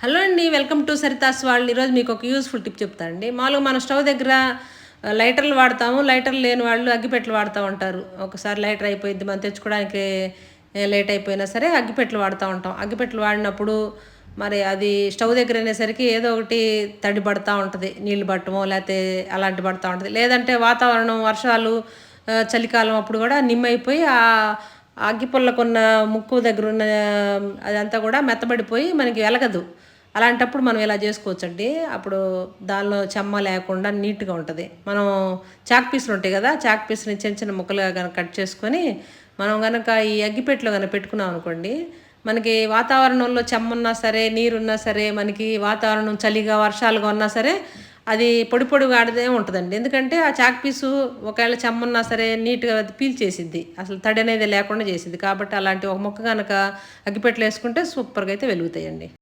Hello అండి, welcome to Saritha's వాళ్ళు. ఈరోజు మీకు ఒక యూస్ఫుల్ టిప్ చెప్తా అండి. మామూలుగా మన స్టవ్ దగ్గర లైటర్లు వాడతాము. లైటర్లు లేని వాళ్ళు అగ్గిపెట్టెలు వాడుతూ ఉంటారు. ఒకసారి లైటర్ అయిపోయింది, మనం తెచ్చుకోవడానికి లేట్ అయిపోయినా సరే అగ్గిపెట్టెలు వాడుతూ ఉంటాం. అగ్గిపెట్టెలు వాడినప్పుడు మరి అది స్టవ్ దగ్గర అనేసరికి ఏదో ఒకటి తడి పడుతూ ఉంటుంది, నీళ్ళు పట్టమో లేకపోతే అలాంటి పడుతూ ఉంటుంది. లేదంటే వాతావరణం వర్షాలు, చలికాలం అప్పుడు కూడా నిమ్మైపోయి ఆ అగ్గిపుల్లకున్న ముక్కు దగ్గర ఉన్న అదంతా కూడా మెత్తబడిపోయి మనకి వెలగదు. అలాంటప్పుడు మనం ఇలా చేసుకోవచ్చండి. అప్పుడు దానిలో చెమ్మ లేకుండా నీట్గా ఉంటుంది. మనం చాక్ పీసులు ఉంటాయి కదా, చాక్ పీస్ని చిన్న చిన్న ముక్కలుగా కనుక కట్ చేసుకొని మనం కనుక ఈ అగ్గిపెట్టెలో కనుక పెట్టుకున్నాం అనుకోండి, మనకి వాతావరణంలో చెమ్మున్నా సరే నీరున్నా సరే, మనకి వాతావరణం చలిగా వర్షాలుగా ఉన్నా సరే అది పొడి పొడిగా ఆడదే ఉంటుందండి. ఎందుకంటే ఆ చాక్ పీసు ఒకవేళ చెమ్మున్నా సరే నీట్గా అది పీల్చేసిద్ది, అసలు తడి అనేది లేకుండా చేసిద్ది. కాబట్టి అలాంటి ఒక ముక్క కనుక అగ్గిపెట్టెలో వేసుకుంటే సూపర్గా అయితే వెలుగుతాయండి.